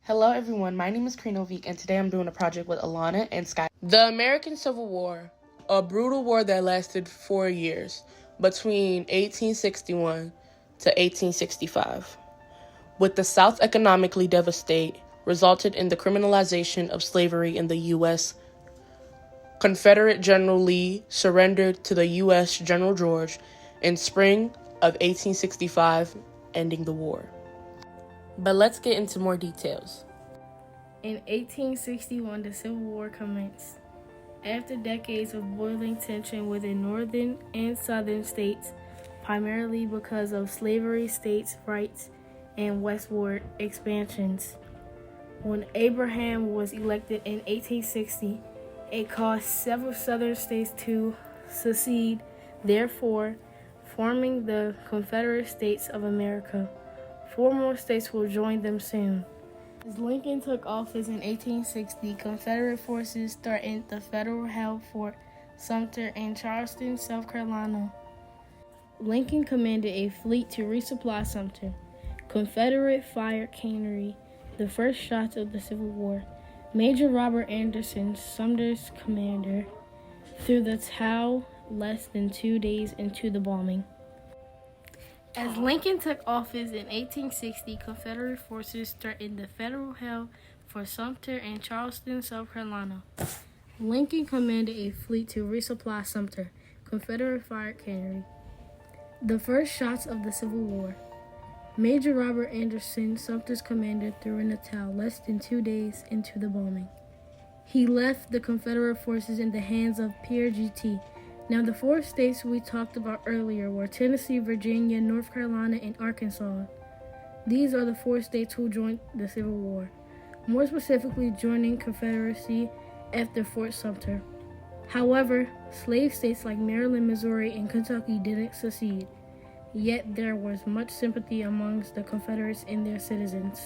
Hello everyone, my name is Krinovic and today I'm doing a project with Alana and Sky. The American Civil War, a brutal war that lasted 4 years, between 1861 to 1865. With the South economically devastated, resulted in the criminalization of slavery in the U.S. Confederate General Lee surrendered to the U.S. General George in spring of 1865, ending the war. But let's get into more details. In 1861, the Civil War commenced. After decades of boiling tension within northern and southern states, primarily because of slavery states' rights and westward expansions. When Abraham was elected in 1860, it caused several southern states to secede, therefore forming the Confederate States of America. 4 more states will join them soon. As Lincoln took office in 1860, Confederate forces threatened the federal-held Fort Sumter in Charleston, South Carolina. Lincoln commanded a fleet to resupply Sumter. Confederate fired cannery, the first shots of the Civil War. Major Robert Anderson, Sumter's commander, threw the towel less than 2 days into the bombing. As Lincoln took office in 1860, Confederate forces threatened the federal-held Fort Sumter in Charleston, South Carolina. Lincoln commanded a fleet to resupply Sumter. Confederate fired cannery. The first shots of the Civil War. Major Robert Anderson, Sumter's commander, threw in the towel less than 2 days into the bombing. He left the Confederate forces in the hands of Pierre G.T. Now, the 4 states we talked about earlier were Tennessee, Virginia, North Carolina, and Arkansas. These are the 4 states who joined the Civil War, more specifically joining Confederacy after Fort Sumter. However, slave states like Maryland, Missouri, and Kentucky didn't secede, yet there was much sympathy amongst the Confederates and their citizens.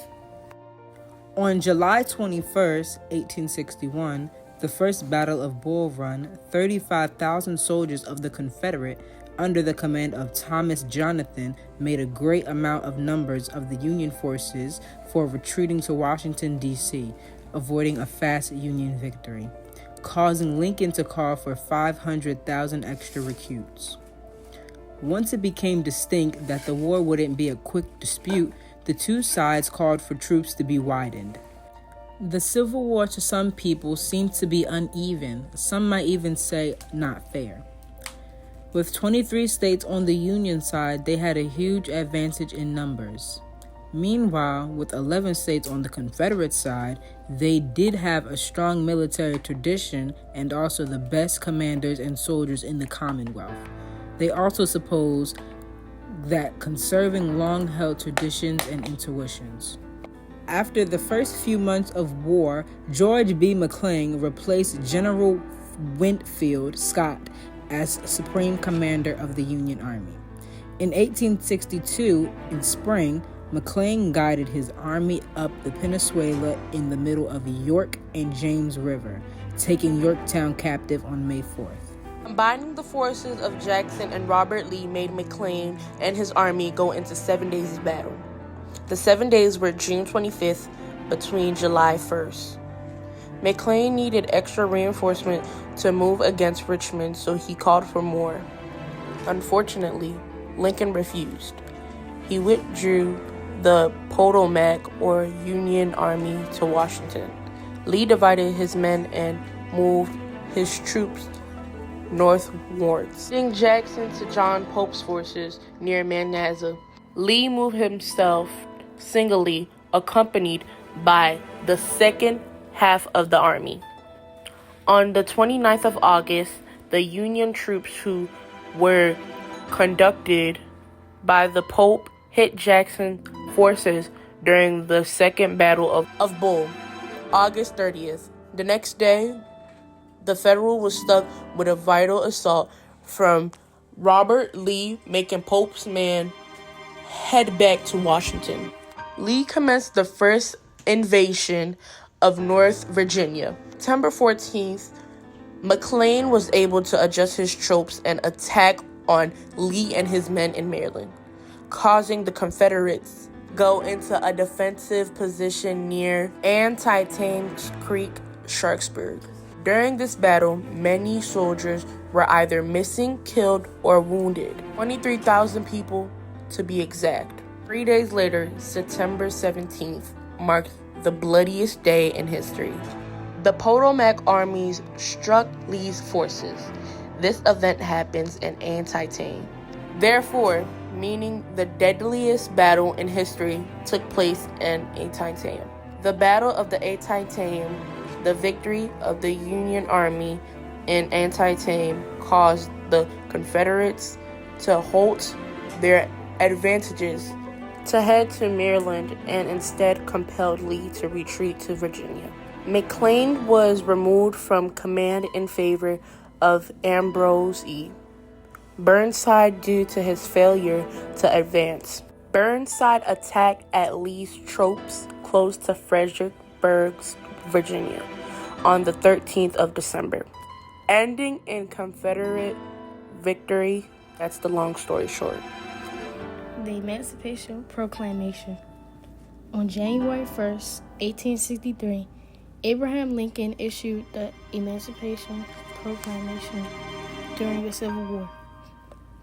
On July 21st, 1861, the First Battle of Bull Run, 35,000 soldiers of the Confederate, under the command of Thomas Jonathan, made a great amount of numbers of the Union forces for retreating to Washington, D.C., avoiding a fast Union victory, causing Lincoln to call for 500,000 extra recruits. Once it became distinct that the war wouldn't be a quick dispute, the 2 sides called for troops to be widened. The Civil War to some people seemed to be uneven, some might even say not fair. With 23 states on the Union side, they had a huge advantage in numbers. Meanwhile, with 11 states on the Confederate side, they did have a strong military tradition and also the best commanders and soldiers in the Commonwealth. They also supposed that conserving long-held traditions and intuitions. After the first few months of war, George B. McClellan replaced General Winfield Scott as Supreme Commander of the Union Army. In 1862, in spring, McClellan guided his army up the Peninsula in the middle of York and James River, taking Yorktown captive on May 4th. Combining the forces of Jackson and Robert Lee made McClellan and his army go into 7 days of battle. The 7 days were June 25th between July 1st. McClellan needed extra reinforcement to move against Richmond, so he called for more. Unfortunately, Lincoln refused. He withdrew the Potomac or Union Army to Washington. Lee divided his men and moved his troops northwards, leading Jackson to John Pope's forces near Manassas. Lee moved himself singly, accompanied by the second half of the army. On the 29th of August, the Union troops who were conducted by the Pope hit Jackson's forces during the Second Battle of Bull, August 30th. The next day, the Federal was stuck with a vital assault from Robert Lee, making Pope's men head back to Washington. Lee commenced the first invasion of North Virginia. September 14th, McClellan was able to adjust his troops and attack on Lee and his men in Maryland, causing the Confederates go into a defensive position near Antietam Creek, Sharpsburg. During this battle, many soldiers were either missing, killed, or wounded. 23,000 people to be exact. 3 days later, September 17th, marked the bloodiest day in history. The Potomac armies struck Lee's forces. This event happens in Antietam. Therefore, meaning the deadliest battle in history took place in Antietam. The Battle of the Antietam, the victory of the Union Army in Antietam, caused the Confederates to halt their advantages to head to Maryland and instead compelled Lee to retreat to Virginia. McClellan was removed from command in favor of Ambrose E. Burnside due to his failure to advance. Burnside attacked at Lee's troops close to Fredericksburg, Virginia, on the 13th of December, ending in Confederate victory. That's the long story short. The Emancipation Proclamation. On January 1st, 1863, Abraham Lincoln issued the Emancipation Proclamation during the Civil War.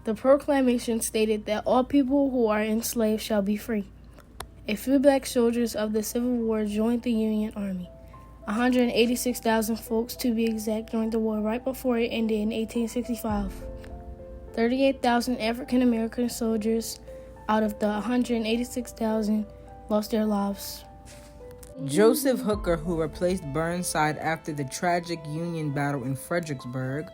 The proclamation stated that all people who are enslaved shall be free. A few black soldiers of the Civil War joined the Union Army. 186,000 folks, to be exact, joined the war right before it ended in 1865. 38,000 African American soldiers out of the 186,000 lost their lives. Joseph Hooker, who replaced Burnside after the tragic Union battle in Fredericksburg.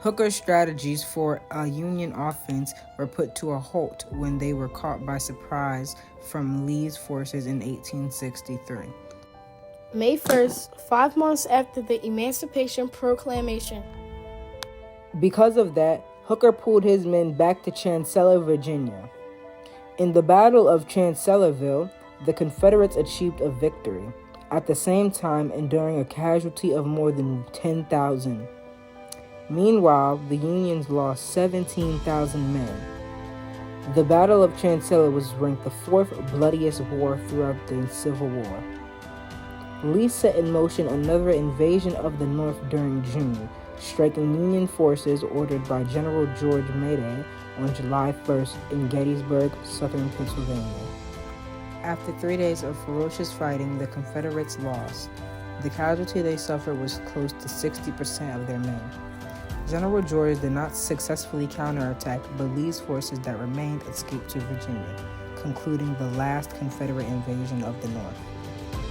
Hooker's strategies for a Union offense were put to a halt when they were caught by surprise from Lee's forces in 1863. May 1st, 5 months after the Emancipation Proclamation. Because of that, Hooker pulled his men back to Chancellorsville, Virginia. In the Battle of Chancellorsville, the Confederates achieved a victory, at the same time enduring a casualty of more than 10,000. Meanwhile, the Unions lost 17,000 men. The Battle of Chancellorsville was ranked the fourth bloodiest war throughout the Civil War. Lee set in motion another invasion of the North during June, striking Union forces ordered by General George Mayday on July 1st in Gettysburg, southern Pennsylvania. After 3 days of ferocious fighting, the Confederates lost. The casualty they suffered was close to 60% of their men. General George did not successfully counterattack, but Lee's forces that remained escaped to Virginia, concluding the last Confederate invasion of the North.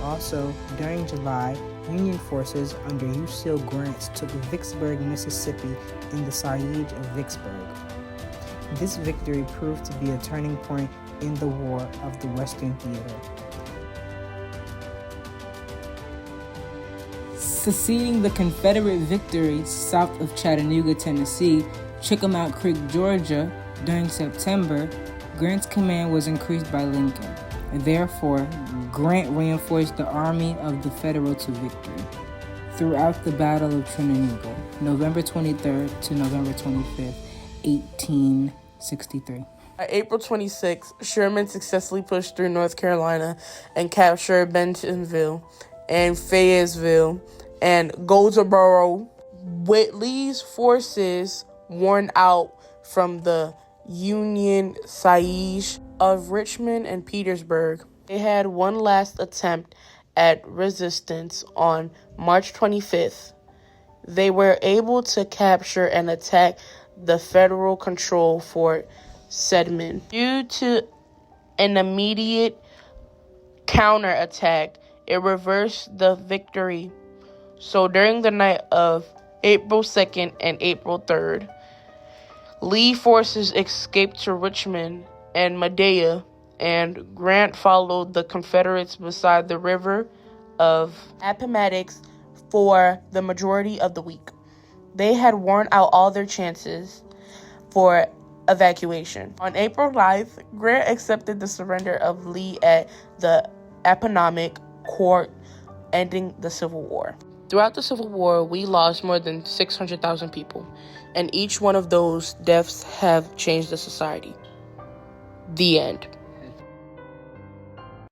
Also, during July, Union forces under Ulysses Grant took Vicksburg, Mississippi in the Siege of Vicksburg. This victory proved to be a turning point in the War of the Western Theater. Succeeding the Confederate victory south of Chattanooga, Tennessee, Chickamauga Creek, Georgia, during September, Grant's command was increased by Lincoln. Therefore, Grant reinforced the Army of the Federal to victory. Throughout the Battle of Chattanooga, November 23rd to November 25th, 1863. On April 26, Sherman successfully pushed through North Carolina and captured Bentonville and Fayetteville and Goldsboro, with Lee's forces worn out from the Union siege of Richmond and Petersburg. They had one last attempt at resistance on March 25th. They were able to capture and attack the Federal control Fort Stedman. Due to an immediate counterattack, it reversed the victory. So during the night of April 2nd and April 3rd, Lee forces escaped to Richmond and Medea, and Grant followed the Confederates beside the river of Appomattox for the majority of the week. They had worn out all their chances for evacuation. On April 9th, Grant accepted the surrender of Lee at the Appomattox Court, ending the Civil War. Throughout the Civil War, we lost more than 600,000 people, and each one of those deaths have changed the society. The end.